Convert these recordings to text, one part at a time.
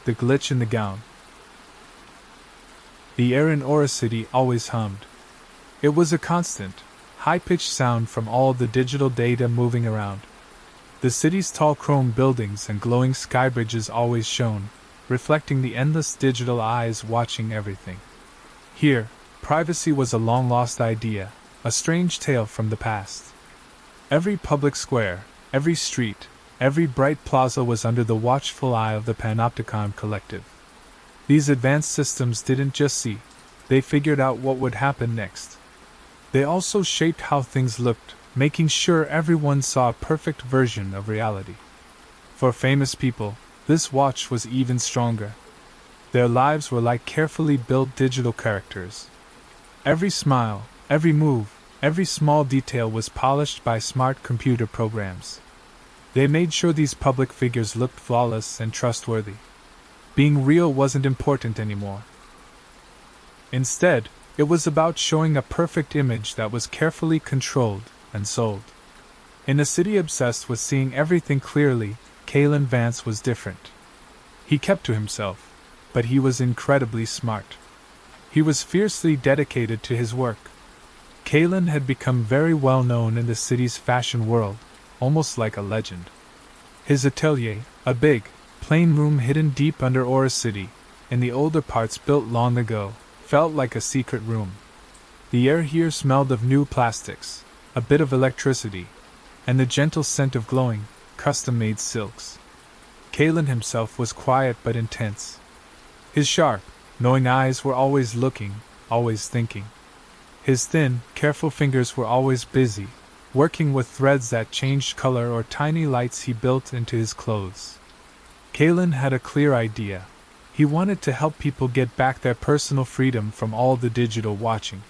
the glitch in the gown. The air in Aura City always hummed. It was a constant, high-pitched sound from all the digital data moving around. The city's tall chrome buildings and glowing sky bridges always shone, reflecting the endless digital eyes watching everything. Here, privacy was a long-lost idea, a strange tale from the past. Every public square, every street, every bright plaza was under the watchful eye of the Panopticon Collective. These advanced systems didn't just see, they figured out what would happen next. They also shaped how things looked, making sure everyone saw a perfect version of reality. For famous people, this watch was even stronger. Their lives were like carefully built digital characters. Every smile, every move, every small detail was polished by smart computer programs. They made sure these public figures looked flawless and trustworthy. Being real wasn't important anymore. Instead, it was about showing a perfect image that was carefully controlled and sold. In a city obsessed with seeing everything clearly, Kalen Vance was different. He kept to himself, but he was incredibly smart. He was fiercely dedicated to his work. Kalen had become very well known in the city's fashion world, almost like a legend. His atelier, a big, plain room hidden deep under Aura City, in the older parts built long ago, felt like a secret room. The air here smelled of new plastics, a bit of electricity, and the gentle scent of glowing, custom-made silks. Kalen himself was quiet but intense. His sharp, knowing eyes were always looking, always thinking. His thin, careful fingers were always busy, working with threads that changed color or tiny lights he built into his clothes. Kalen had a clear idea. He wanted to help people get back their personal freedom from all the digital watching.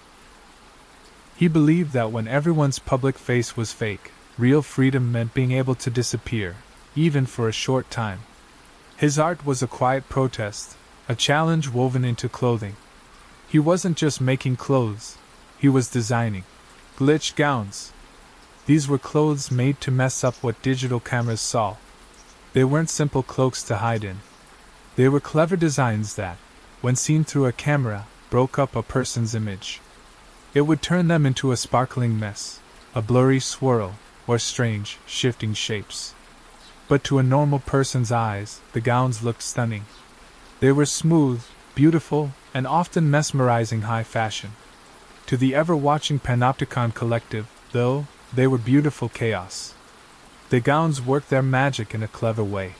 He believed that when everyone's public face was fake, real freedom meant being able to disappear, even for a short time. His art was a quiet protest, a challenge woven into clothing. He wasn't just making clothes, he was designing glitch gowns. These were clothes made to mess up what digital cameras saw. They weren't simple cloaks to hide in. They were clever designs that, when seen through a camera, broke up a person's image. It would turn them into a sparkling mess, a blurry swirl, or strange, shifting shapes. But to a normal person's eyes, the gowns looked stunning. They were smooth, beautiful, and often mesmerizing high fashion. To the ever-watching Panopticon Collective, though, they were beautiful chaos. The gowns worked their magic in a clever way.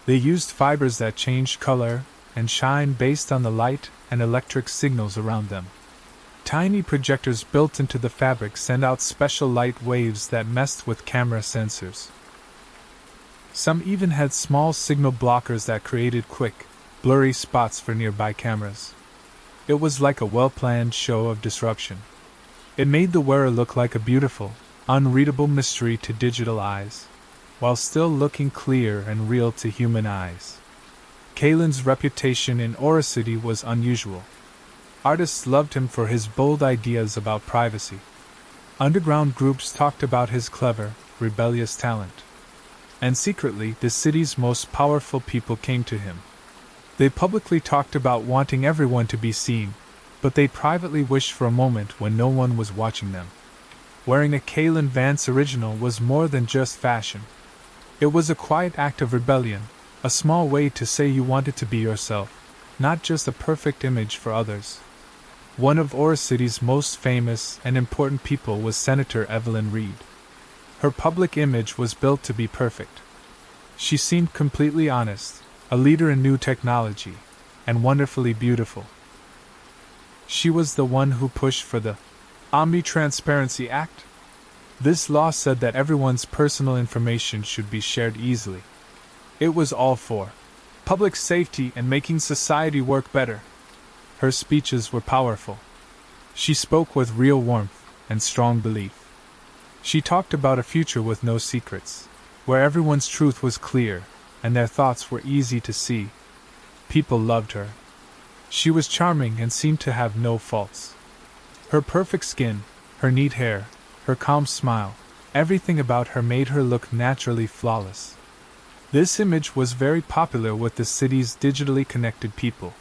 They used fibers that changed color and shine based on the light and electric signals around them. Tiny projectors built into the fabric sent out special light waves that messed with camera sensors. Some even had small signal blockers that created quick, blurry spots for nearby cameras. It was like a well-planned show of disruption. It made the wearer look like a beautiful, unreadable mystery to digital eyes, while still looking clear and real to human eyes. Kalen's reputation in Aura City was unusual. Artists loved him for his bold ideas about privacy. Underground groups talked about his clever, rebellious talent. And secretly, the city's most powerful people came to him. They publicly talked about wanting everyone to be seen, but they privately wished for a moment when no one was watching them. Wearing a Kalen Vance original was more than just fashion. It was a quiet act of rebellion, a small way to say you wanted to be yourself, not just a perfect image for others. One of Aura City's most famous and important people was Senator Evelyn Reed. Her public image was built to be perfect. She seemed completely honest, a leader in new technology, and wonderfully beautiful. She was the one who pushed for the Omni-Transparency Act. This law said that everyone's personal information should be shared easily. It was all for public safety and making society work better. Her speeches were powerful. She spoke with real warmth and strong belief. She talked about a future with no secrets, where everyone's truth was clear and their thoughts were easy to see. People loved her. She was charming and seemed to have no faults. Her perfect skin, her neat hair, her calm smile, everything about her made her look naturally flawless. This image was very popular with the city's digitally connected people.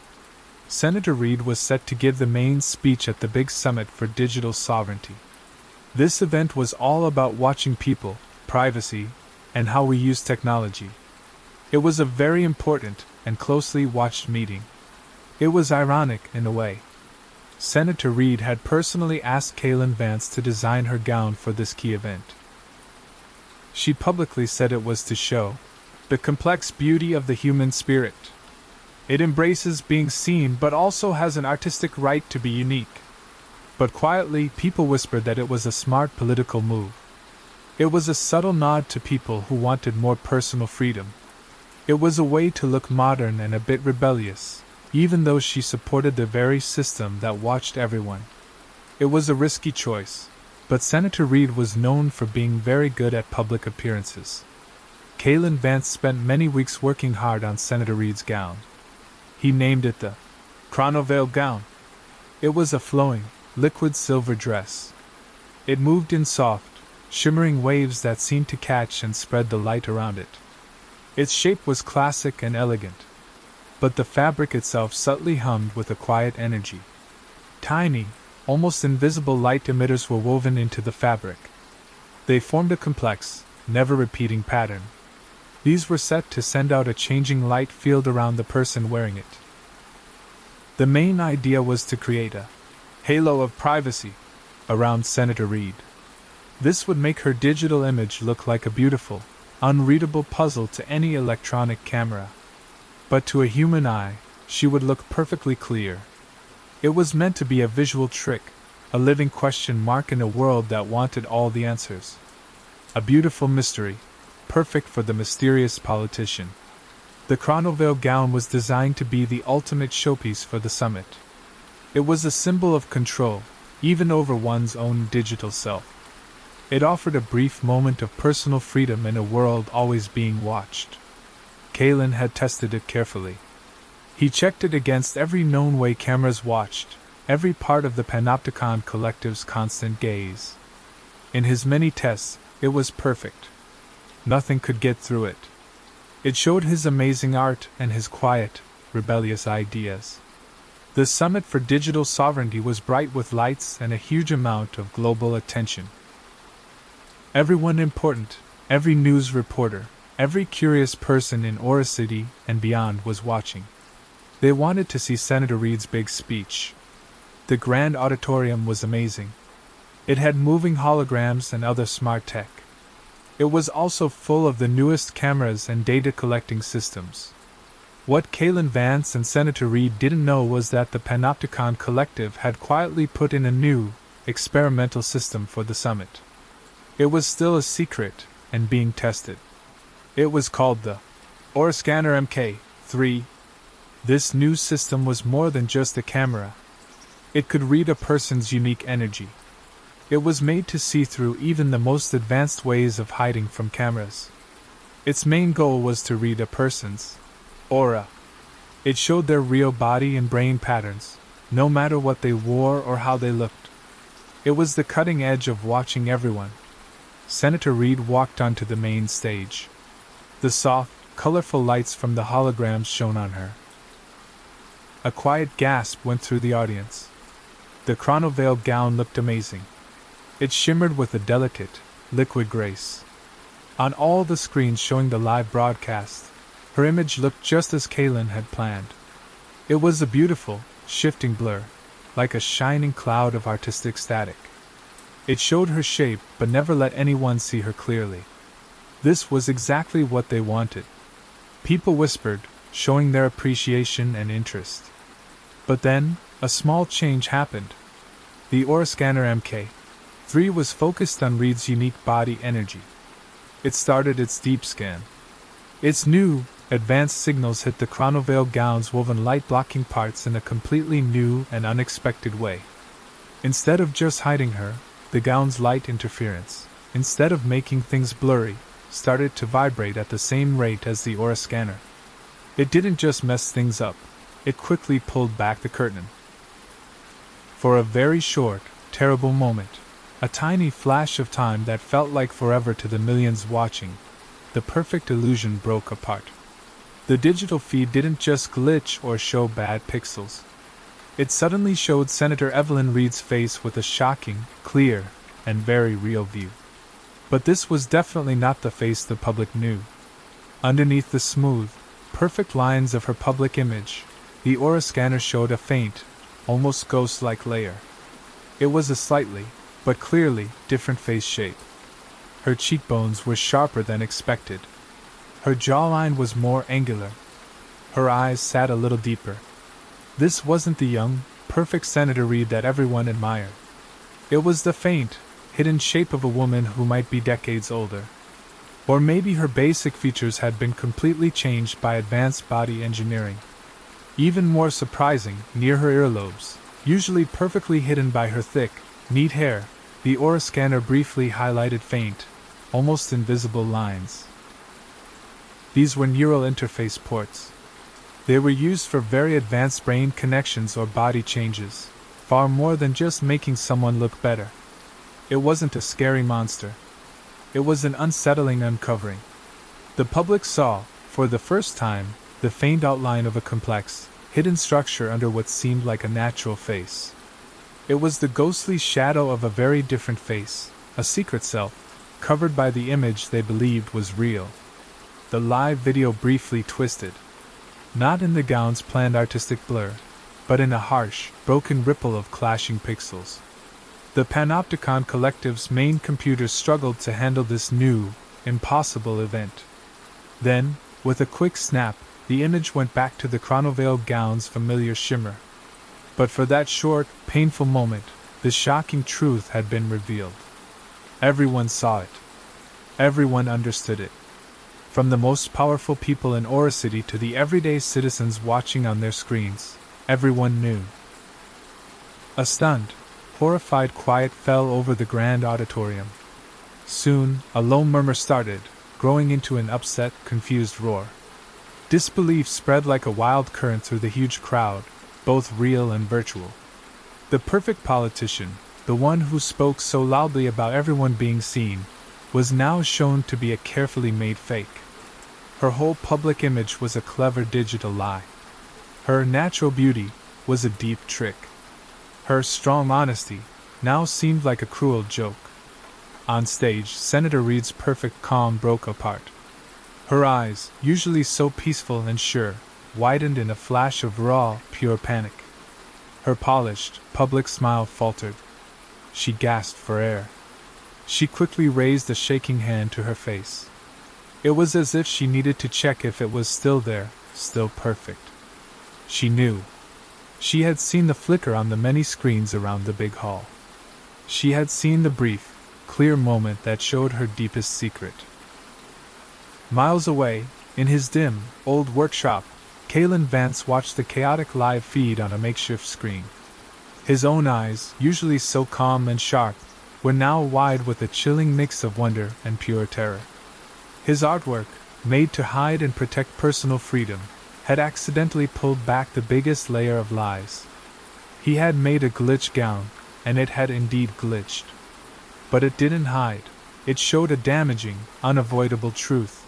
Senator Reid was set to give the main speech at the big summit for digital sovereignty. This event was all about watching people, privacy, and how we use technology. It was a very important and closely watched meeting. It was ironic in a way. Senator Reid had personally asked Kaylin Vance to design her gown for this key event. She publicly said it was to show the complex beauty of the human spirit. It embraces being seen but also has an artistic right to be unique. But quietly, people whispered that it was a smart political move. It was a subtle nod to people who wanted more personal freedom. It was a way to look modern and a bit rebellious, even though she supported the very system that watched everyone. It was a risky choice, but Senator Reid was known for being very good at public appearances. Kaylin Vance spent many weeks working hard on Senator Reid's gown. He named it the Chronovale gown. It was a flowing, liquid silver dress. It moved in soft, shimmering waves that seemed to catch and spread the light around it. Its shape was classic and elegant, but the fabric itself subtly hummed with a quiet energy. Tiny, almost invisible light emitters were woven into the fabric. They formed a complex, never-repeating pattern. These were set to send out a changing light field around the person wearing it. The main idea was to create a halo of privacy around Senator Reid. This would make her digital image look like a beautiful, unreadable puzzle to any electronic camera. But to a human eye, she would look perfectly clear. It was meant to be a visual trick, a living question mark in a world that wanted all the answers. A beautiful mystery, perfect for the mysterious politician. The Chronovale gown was designed to be the ultimate showpiece for the summit. It was a symbol of control, even over one's own digital self. It offered a brief moment of personal freedom in a world always being watched. Kaylin had tested it carefully. He checked it against every known way cameras watched, every part of the Panopticon Collective's constant gaze. In his many tests, it was perfect. Nothing could get through it. It showed his amazing art and his quiet, rebellious ideas. The Summit for Digital Sovereignty was bright with lights and a huge amount of global attention. Everyone important, every news reporter, every curious person in Aura City and beyond was watching. They wanted to see Senator Reid's big speech. The grand auditorium was amazing. It had moving holograms and other smart tech. It was also full of the newest cameras and data collecting systems. What Kaylin Vance and Senator Reid didn't know was that the Panopticon Collective had quietly put in a new, experimental system for the summit. It was still a secret and being tested. It was called the Aura Scanner MK3. This new system was more than just a camera. It could read a person's unique energy. It was made to see through even the most advanced ways of hiding from cameras. Its main goal was to read a person's aura. It showed their real body and brain patterns, no matter what they wore or how they looked. It was the cutting edge of watching everyone. Senator Reid walked onto the main stage. The soft, colorful lights from the holograms shone on her. A quiet gasp went through the audience. The Chronovale gown looked amazing. It shimmered with a delicate, liquid grace. On all the screens showing the live broadcast, her image looked just as Kaylin had planned. It was a beautiful, shifting blur, like a shining cloud of artistic static. It showed her shape but never let anyone see her clearly. This was exactly what they wanted. People whispered, showing their appreciation and interest. But then, a small change happened. The Aura Scanner MK3 was focused on Reid's unique body energy. It started its deep scan. Its new, advanced signals hit the Chronovale gown's woven light-blocking parts in a completely new and unexpected way. Instead of just hiding her, the gown's light interference, instead of making things blurry, started to vibrate at the same rate as the Aura Scanner. It didn't just mess things up, it quickly pulled back the curtain. For a very short, terrible moment, a tiny flash of time that felt like forever to the millions watching, the perfect illusion broke apart. The digital feed didn't just glitch or show bad pixels. It suddenly showed Senator Evelyn Reed's face with a shocking, clear, and very real view. But this was definitely not the face the public knew. Underneath the smooth, perfect lines of her public image, the aura scanner showed a faint, almost ghost-like layer. It was a slightly, but clearly, different face shape. Her cheekbones were sharper than expected. Her jawline was more angular. Her eyes sat a little deeper. This wasn't the young, perfect Senator Reed that everyone admired. It was the faint, hidden shape of a woman who might be decades older. Or maybe her basic features had been completely changed by advanced body engineering. Even more surprising, near her earlobes, usually perfectly hidden by her thick, neat hair, the aura scanner briefly highlighted faint, almost invisible lines. These were neural interface ports. They were used for very advanced brain connections or body changes, far more than just making someone look better. It wasn't a scary monster. It was an unsettling uncovering. The public saw, for the first time, the faint outline of a complex, hidden structure under what seemed like a natural face. It was the ghostly shadow of a very different face, a secret self, covered by the image they believed was real. The live video briefly twisted. Not in the gown's planned artistic blur, but in a harsh, broken ripple of clashing pixels. The Panopticon Collective's main computer struggled to handle this new, impossible event. Then, with a quick snap, the image went back to the chronoveiled gown's familiar shimmer. But for that short, painful moment, the shocking truth had been revealed. Everyone saw it. Everyone understood it. From the most powerful people in Aura City to the everyday citizens watching on their screens, everyone knew. A stunned, horrified quiet fell over the grand auditorium. Soon, a low murmur started, growing into an upset, confused roar. Disbelief spread like a wild current through the huge crowd, both real and virtual. The perfect politician, the one who spoke so loudly about everyone being seen, was now shown to be a carefully made fake. Her whole public image was a clever digital lie. Her natural beauty was a deep trick. Her strong honesty now seemed like a cruel joke. On stage, Senator Reed's perfect calm broke apart. Her eyes, usually so peaceful and sure, widened in a flash of raw, pure panic. Her polished, public smile faltered. She gasped for air. She quickly raised a shaking hand to her face. It was as if she needed to check if it was still there, still perfect. She knew. She had seen the flicker on the many screens around the big hall. She had seen the brief, clear moment that showed her deepest secret. Miles away, in his dim, old workshop, Kalen Vance watched the chaotic live feed on a makeshift screen. His own eyes, usually so calm and sharp, were now wide with a chilling mix of wonder and pure terror. His artwork, made to hide and protect personal freedom, had accidentally pulled back the biggest layer of lies. He had made a glitch gown, and it had indeed glitched. But it didn't hide. It showed a damaging, unavoidable truth.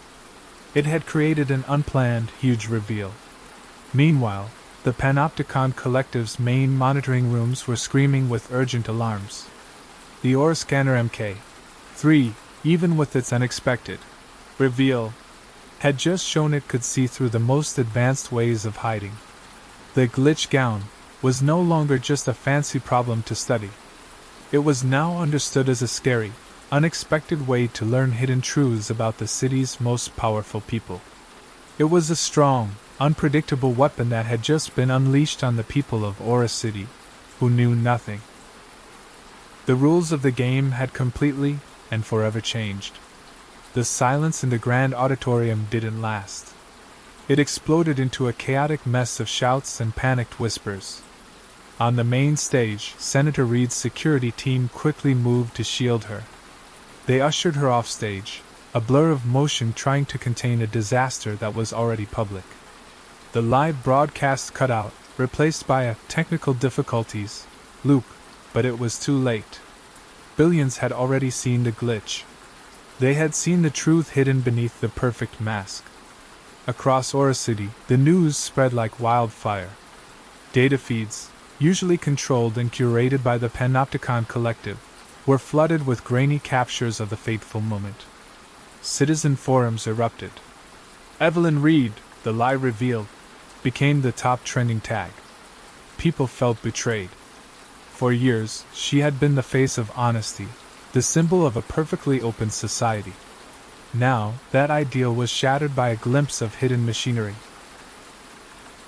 It had created an unplanned, huge reveal. Meanwhile, the Panopticon Collective's main monitoring rooms were screaming with urgent alarms. The Aura Scanner MK3, even with its unexpected reveal, had just shown it could see through the most advanced ways of hiding. The glitch gown was no longer just a fancy problem to study. It was now understood as a scary, unexpected way to learn hidden truths about the city's most powerful people. It was a strong, unpredictable weapon that had just been unleashed on the people of Aura City, who knew nothing. The rules of the game had completely and forever changed. The silence in the grand auditorium didn't last. It exploded into a chaotic mess of shouts and panicked whispers. On the main stage, Senator Reed's security team quickly moved to shield her. They ushered her off stage, a blur of motion trying to contain a disaster that was already public. The live broadcast cut out, replaced by a technical difficulties loop, but it was too late. Billions had already seen the glitch. They had seen the truth hidden beneath the perfect mask. Across Aura City, the news spread like wildfire. Data feeds, usually controlled and curated by the Panopticon Collective, were flooded with grainy captures of the fateful moment. Citizen forums erupted. Evelyn Reed, the lie revealed, became the top trending tag. People felt betrayed. For years, she had been the face of honesty, the symbol of a perfectly open society. Now, that ideal was shattered by a glimpse of hidden machinery.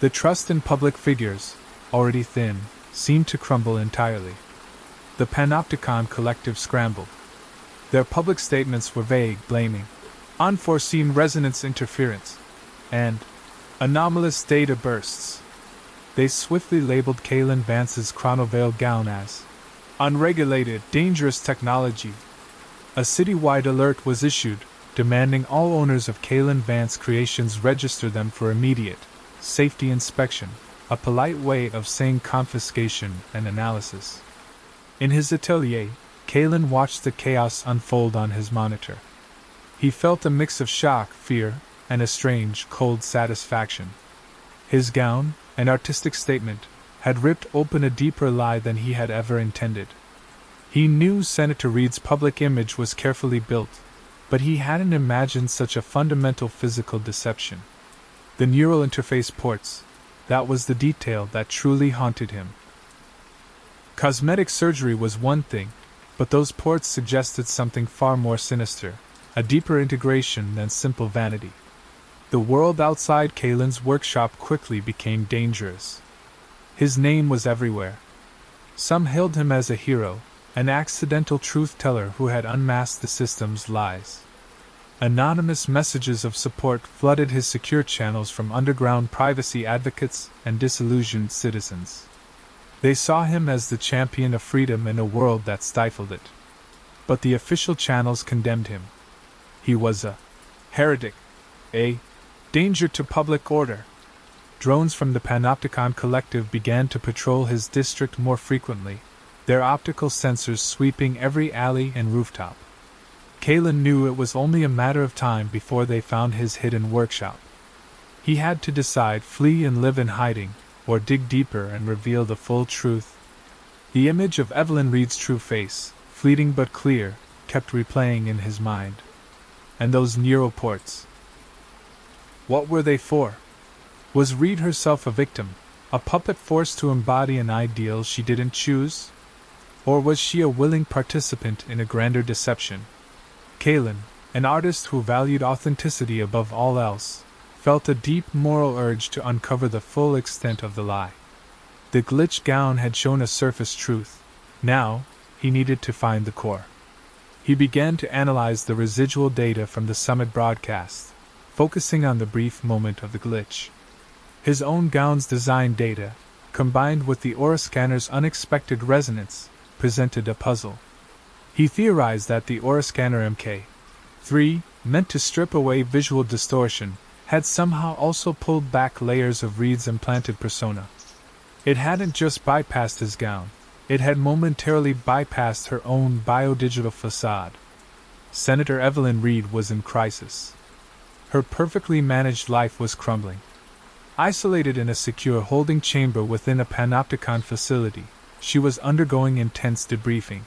The trust in public figures, already thin, seemed to crumble entirely. The Panopticon Collective scrambled. Their public statements were vague, blaming unforeseen resonance interference and anomalous data bursts. They swiftly labeled Kaylin Vance's chronoveil gown as unregulated, dangerous technology. A citywide alert was issued, demanding all owners of Kaylin Vance creations register them for immediate safety inspection, a polite way of saying confiscation and analysis. In his atelier, Kaylin watched the chaos unfold on his monitor. He felt a mix of shock, fear, and a strange, cold satisfaction. His gown, an artistic statement, had ripped open a deeper lie than he had ever intended. He knew Senator Reed's public image was carefully built, but he hadn't imagined such a fundamental physical deception. The neural interface ports, that was the detail that truly haunted him. Cosmetic surgery was one thing, but those ports suggested something far more sinister, a deeper integration than simple vanity. The world outside Kaylin's workshop quickly became dangerous. His name was everywhere. Some hailed him as a hero, an accidental truth-teller who had unmasked the system's lies. Anonymous messages of support flooded his secure channels from underground privacy advocates and disillusioned citizens. They saw him as the champion of freedom in a world that stifled it. But the official channels condemned him. He was a heretic, a danger to public order. Drones from the Panopticon Collective began to patrol his district more frequently, their optical sensors sweeping every alley and rooftop. Kaylin knew it was only a matter of time before they found his hidden workshop. He had to decide: flee and live in hiding, or dig deeper and reveal the full truth. The image of Evelyn Reed's true face, fleeting but clear, kept replaying in his mind. And those neural ports. What were they for? Was Reed herself a victim, a puppet forced to embody an ideal she didn't choose? Or was she a willing participant in a grander deception? Kaylin, an artist who valued authenticity above all else, felt a deep moral urge to uncover the full extent of the lie. The glitched gown had shown a surface truth. Now, he needed to find the core. He began to analyze the residual data from the summit broadcast, focusing on the brief moment of the glitch. His own gown's design data, combined with the aura scanner's unexpected resonance, presented a puzzle. He theorized that the aura scanner MK3, meant to strip away visual distortion, had somehow also pulled back layers of Reed's implanted persona. It hadn't just bypassed his gown, it had momentarily bypassed her own biodigital facade. Senator Evelyn Reed was in crisis. Her perfectly managed life was crumbling. Isolated in a secure holding chamber within a Panopticon facility, she was undergoing intense debriefing.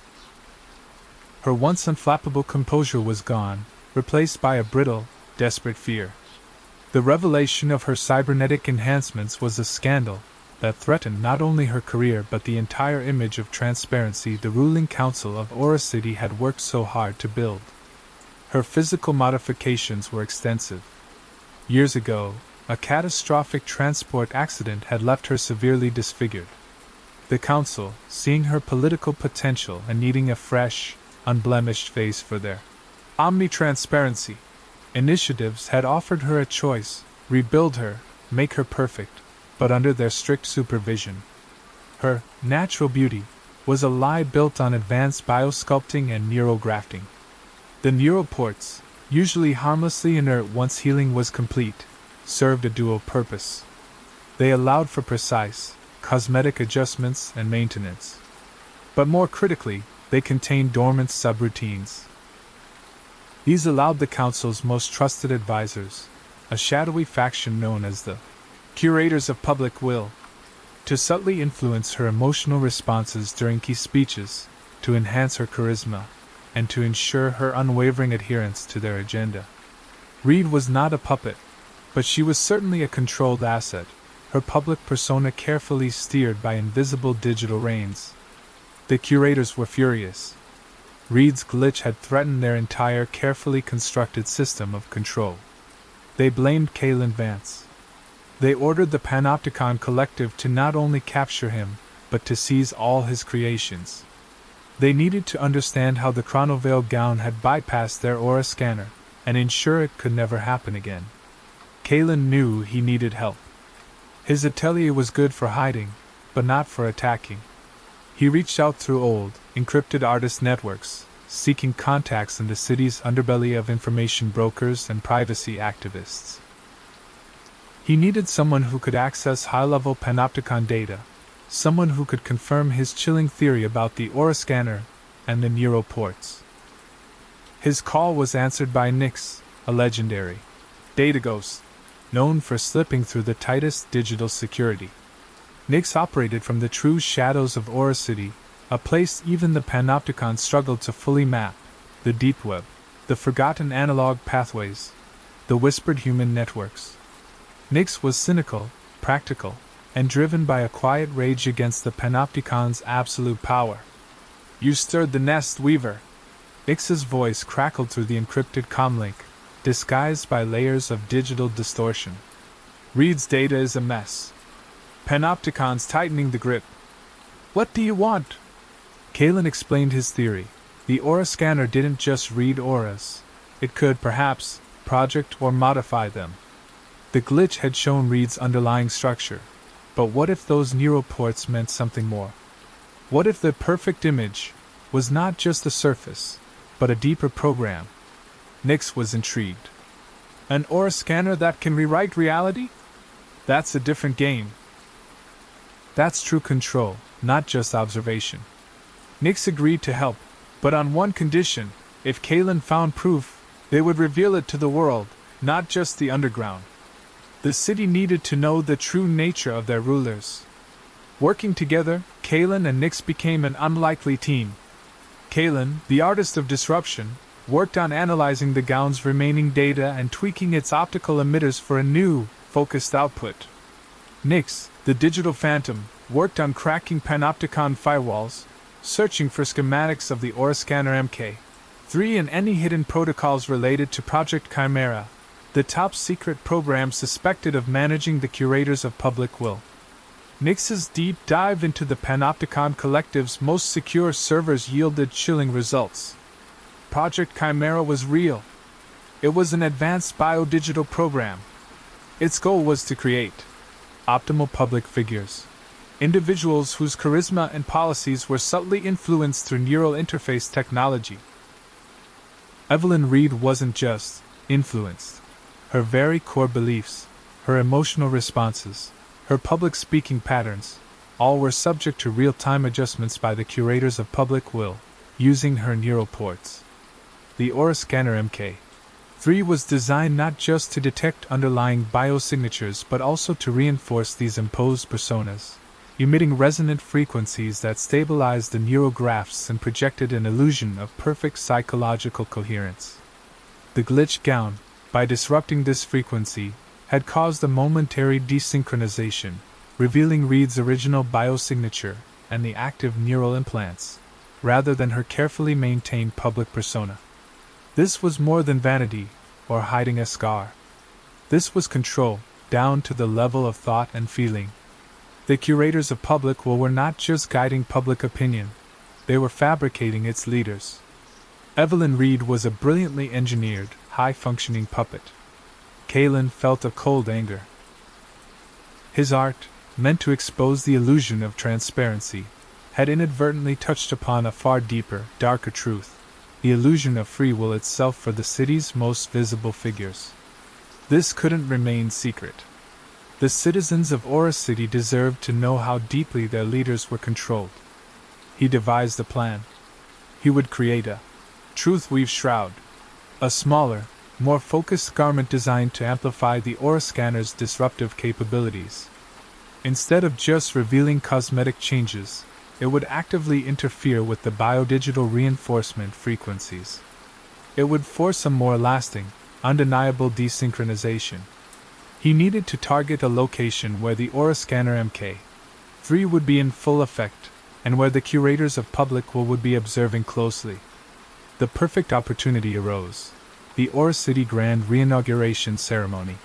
Her once unflappable composure was gone, replaced by a brittle, desperate fear. The revelation of her cybernetic enhancements was a scandal that threatened not only her career but the entire image of transparency the ruling council of Aura City had worked so hard to build. Her physical modifications were extensive. Years ago, a catastrophic transport accident had left her severely disfigured. The council, seeing her political potential and needing a fresh, unblemished face for their omni-transparency initiatives, had offered her a choice: rebuild her, make her perfect, but under their strict supervision. Her natural beauty was a lie built on advanced biosculpting and neurografting. The neural ports, usually harmlessly inert once healing was complete, served a dual purpose. They allowed for precise, cosmetic adjustments and maintenance. But more critically, they contained dormant subroutines. These allowed the Council's most trusted advisors, a shadowy faction known as the Curators of Public Will, to subtly influence her emotional responses during key speeches, to enhance her charisma, and to ensure her unwavering adherence to their agenda. Reed was not a puppet, but she was certainly a controlled asset, her public persona carefully steered by invisible digital reins. The curators were furious. Reed's glitch had threatened their entire carefully constructed system of control. They blamed Kalen Vance. They ordered the Panopticon Collective to not only capture him, but to seize all his creations. They needed to understand how the Chronoveil gown had bypassed their aura scanner, and ensure it could never happen again. Kalen knew he needed help. His atelier was good for hiding, but not for attacking. He reached out through old, encrypted artist networks, seeking contacts in the city's underbelly of information brokers and privacy activists. He needed someone who could access high-level Panopticon data, someone who could confirm his chilling theory about the aura scanner and the neural ports. His call was answered by Nyx, a legendary data ghost, known for slipping through the tightest digital security. Nyx operated from the true shadows of Aura City, a place even the Panopticon struggled to fully map, the deep web, the forgotten analog pathways, the whispered human networks. Nyx was cynical, practical, and driven by a quiet rage against the Panopticon's absolute power. "You stirred the nest, Weaver." Nyx's voice crackled through the encrypted comlink, disguised by layers of digital distortion. "Reed's data is a mess. Panopticon's tightening the grip. What do you want?" Kalen explained his theory. The aura scanner didn't just read auras. It could, perhaps, project or modify them. The glitch had shown Reed's underlying structure. But what if those neural ports meant something more? What if the perfect image was not just a surface, but a deeper program? Nyx was intrigued. An aura scanner that can rewrite reality? That's a different game. That's true control, not just observation. Nyx agreed to help, but on one condition: if Kalen found proof, they would reveal it to the world, not just the underground. The city needed to know the true nature of their rulers. Working together, Kalen and Nyx became an unlikely team. Kalen, the artist of disruption, worked on analyzing the gown's remaining data and tweaking its optical emitters for a new, focused output. Nyx, the digital phantom, worked on cracking Panopticon firewalls, searching for schematics of the Aura Scanner MK3 and any hidden protocols related to Project Chimera, the top-secret program suspected of managing the Curators of Public Will. Nyx's deep dive into the Panopticon Collective's most secure servers yielded chilling results. Project Chimera was real. It was an advanced biodigital program. Its goal was to create optimal public figures, individuals whose charisma and policies were subtly influenced through neural interface technology. Evelyn Reed wasn't just influenced. Her very core beliefs, her emotional responses, her public speaking patterns, all were subject to real-time adjustments by the Curators of Public Will, using her neural ports. The Aura Scanner MK3 was designed not just to detect underlying biosignatures but also to reinforce these imposed personas, emitting resonant frequencies that stabilized the neural graphs and projected an illusion of perfect psychological coherence. The glitch gown, by disrupting this frequency, had caused a momentary desynchronization, revealing Reed's original biosignature and the active neural implants, rather than her carefully maintained public persona. This was more than vanity, or hiding a scar. This was control, down to the level of thought and feeling. The Curators of Public Will were not just guiding public opinion, they were fabricating its leaders. Evelyn Reed was a brilliantly engineered, high-functioning puppet. Kalen felt a cold anger. His art, meant to expose the illusion of transparency, had inadvertently touched upon a far deeper, darker truth, the illusion of free will itself for the city's most visible figures. This couldn't remain secret. The citizens of Aura City deserved to know how deeply their leaders were controlled. He devised a plan. He would create a truth-weave shroud. A smaller, more focused garment designed to amplify the aura scanner's disruptive capabilities. Instead of just revealing cosmetic changes, it would actively interfere with the biodigital reinforcement frequencies. It would force a more lasting, undeniable desynchronization. He needed to target a location where the aura scanner MK3 would be in full effect, and where the curators of public will would be observing closely. The perfect opportunity arose: the Aura City Grand Reinauguration Ceremony.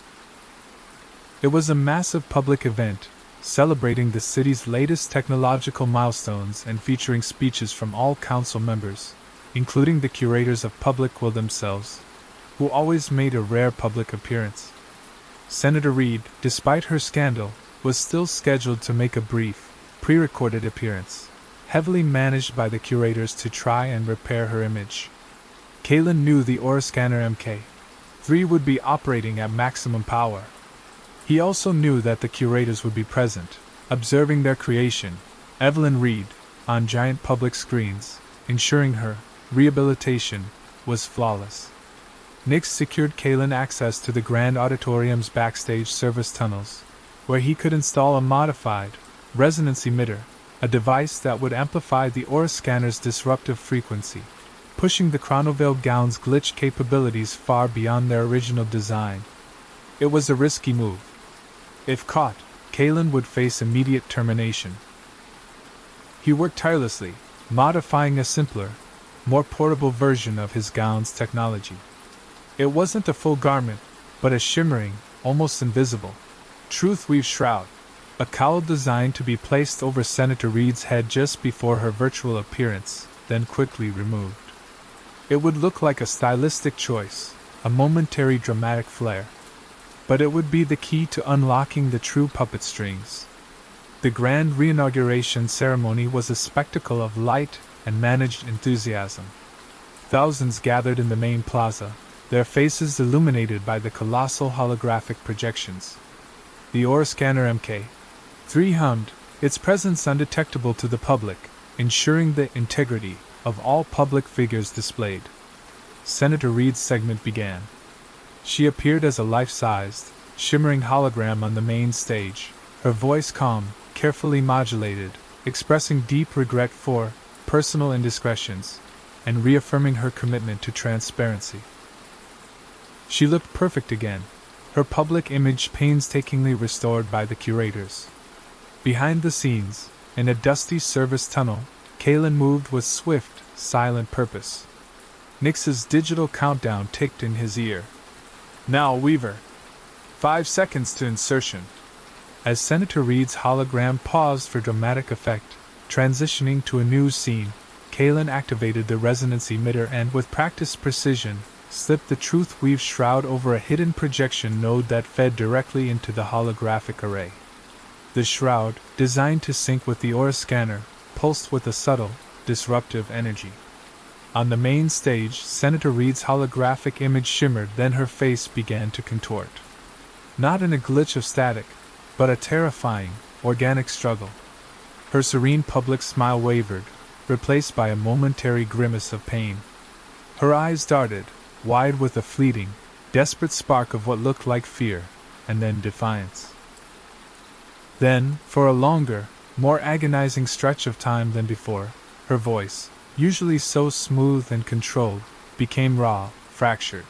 It was a massive public event, celebrating the city's latest technological milestones and featuring speeches from all council members, including the curators of public will themselves, who always made a rare public appearance. Senator Reed, despite her scandal, was still scheduled to make a brief, pre-recorded appearance, heavily managed by the curators to try and repair her image. Kalen knew the aura scanner MK3 would be operating at maximum power. He also knew that the curators would be present, observing their creation, Evelyn Reed, on giant public screens, ensuring her rehabilitation was flawless. Nix secured Kalen access to the Grand Auditorium's backstage service tunnels, where he could install a modified resonance emitter, a device that would amplify the aura scanner's disruptive frequency, pushing the Chronoveil gown's glitch capabilities far beyond their original design. It was a risky move. If caught, Kalen would face immediate termination. He worked tirelessly, modifying a simpler, more portable version of his gown's technology. It wasn't a full garment, but a shimmering, almost invisible, truth-weave shroud, a cowl designed to be placed over Senator Reed's head just before her virtual appearance, then quickly removed. It would look like a stylistic choice, a momentary dramatic flair, but it would be the key to unlocking the true puppet strings. The grand reinauguration ceremony was a spectacle of light and managed enthusiasm. Thousands gathered in the main plaza, their faces illuminated by the colossal holographic projections. The aura scanner MK3 hummed, its presence undetectable to the public, ensuring the integrity of all public figures displayed. Senator Reed's segment began. She appeared as a life-sized, shimmering hologram on the main stage, her voice calm, carefully modulated, expressing deep regret for personal indiscretions, and reaffirming her commitment to transparency. She looked perfect again, her public image painstakingly restored by the curators. Behind the scenes, in a dusty service tunnel, Kalen moved with swift, silent purpose. Nix's digital countdown ticked in his ear. Now, Weaver. 5 seconds to insertion. As Senator Reed's hologram paused for dramatic effect, transitioning to a new scene, Kalen activated the resonance emitter and, with practiced precision, slipped the truth-weave shroud over a hidden projection node that fed directly into the holographic array. The shroud, designed to sync with the aura scanner, pulsed with a subtle, disruptive energy. On the main stage, Senator Reed's holographic image shimmered, then her face began to contort. Not in a glitch of static, but a terrifying, organic struggle. Her serene public smile wavered, replaced by a momentary grimace of pain. Her eyes darted, wide with a fleeting, desperate spark of what looked like fear, and then defiance. Then, for a longer, more agonizing stretch of time than before, her voice, usually so smooth and controlled, became raw, fractured.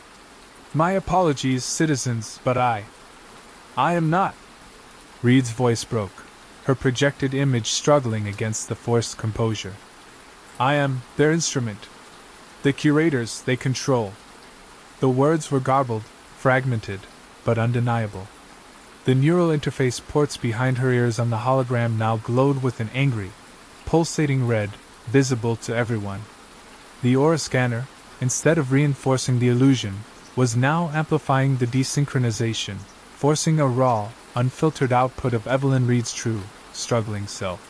My apologies, citizens, but I am not. Reed's voice broke, her projected image struggling against the forced composure. I am their instrument. The curators they control. The words were garbled, fragmented, but undeniable. The neural interface ports behind her ears on the hologram now glowed with an angry, pulsating red, visible to everyone. The aura scanner, instead of reinforcing the illusion, was now amplifying the desynchronization, forcing a raw, unfiltered output of Evelyn Reed's true, struggling self.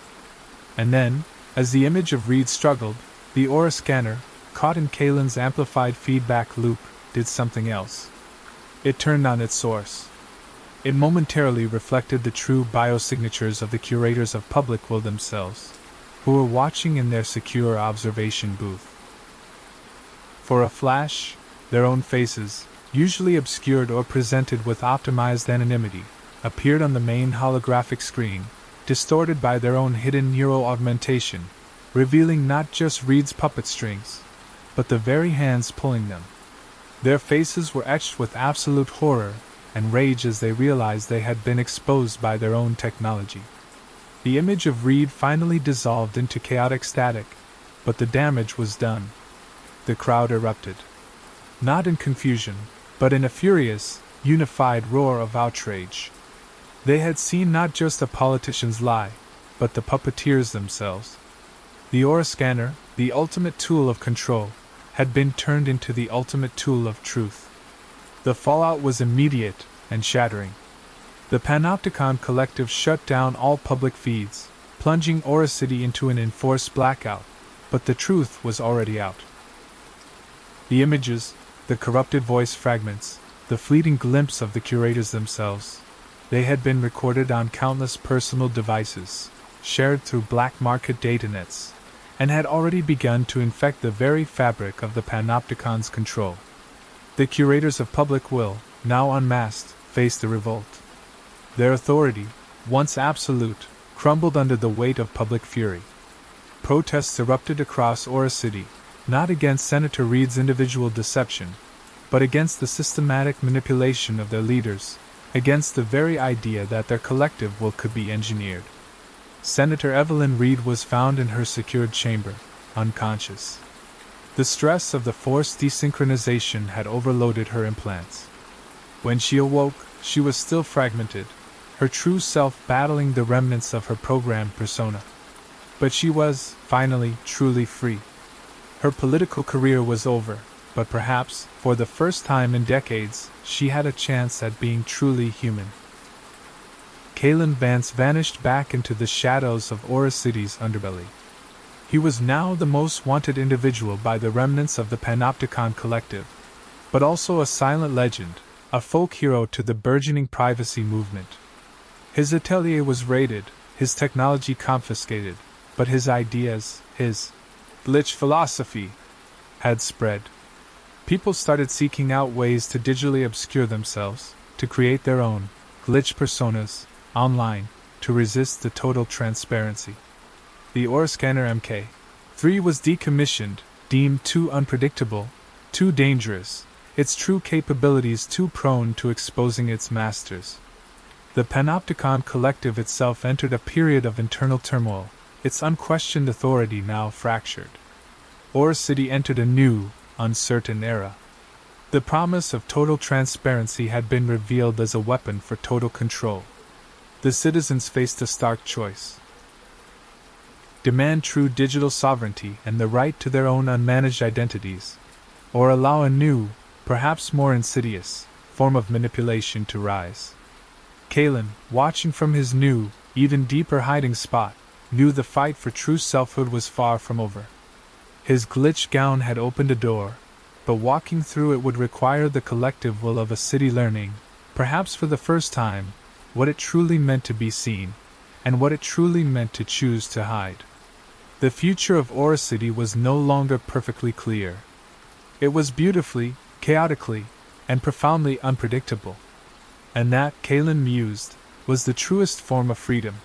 And then, as the image of Reed struggled, the aura scanner, caught in Kalen's amplified feedback loop, did something else. It turned on its source. It momentarily reflected the true biosignatures of the curators of public will themselves, who were watching in their secure observation booth. For a flash, Their own faces, usually obscured or presented with optimized anonymity, appeared on the main holographic screen, distorted by their own hidden neuro-augmentation, revealing not just Reed's puppet strings, but the very hands pulling them. Their faces were etched with absolute horror and rage as they realized they had been exposed by their own technology. The image of Reed finally dissolved into chaotic static, but the damage was done. The crowd erupted. Not in confusion, but in a furious, unified roar of outrage. They had seen not just the politicians lie, but the puppeteers themselves. The aura scanner, the ultimate tool of control, had been turned into the ultimate tool of truth. The fallout was immediate and shattering. The Panopticon Collective shut down all public feeds, plunging Aura City into an enforced blackout, but the truth was already out. The images, the corrupted voice fragments, the fleeting glimpse of the curators themselves, they had been recorded on countless personal devices, shared through black market datanets, and had already begun to infect the very fabric of the Panopticon's control. The curators of public will, now unmasked, faced the revolt. Their authority, once absolute, crumbled under the weight of public fury. Protests erupted across Aura City, not against Senator Reed's individual deception, but against the systematic manipulation of their leaders, against the very idea that their collective will could be engineered. Senator Evelyn Reed was found in her secured chamber, unconscious. The stress of the forced desynchronization had overloaded her implants. When she awoke, she was still fragmented, her true self battling the remnants of her programmed persona. But she was, finally, truly free. Her political career was over, but perhaps, for the first time in decades, she had a chance at being truly human. Kalen Vance vanished back into the shadows of Aura City's underbelly. He was now the most wanted individual by the remnants of the Panopticon Collective, but also a silent legend, a folk hero to the burgeoning privacy movement. His atelier was raided, his technology confiscated, but his ideas, his glitch philosophy, had spread. People started seeking out ways to digitally obscure themselves, to create their own glitch personas online, to resist the total transparency. The Aura Scanner MK3 was decommissioned, deemed too unpredictable, too dangerous, its true capabilities too prone to exposing its masters. The Panopticon Collective itself entered a period of internal turmoil, its unquestioned authority now fractured. Aura City entered a new, uncertain era. The promise of total transparency had been revealed as a weapon for total control. The citizens faced a stark choice. Demand true digital sovereignty and the right to their own unmanaged identities, or allow a new, perhaps more insidious, form of manipulation to rise. Kalen, watching from his new, even deeper hiding spot, knew the fight for true selfhood was far from over. His glitch gown had opened a door, but walking through it would require the collective will of a city learning, perhaps for the first time, what it truly meant to be seen, and what it truly meant to choose to hide. The future of Aura City was no longer perfectly clear. It was beautifully, chaotically, and profoundly unpredictable. And that, Kalen mused, was the truest form of freedom.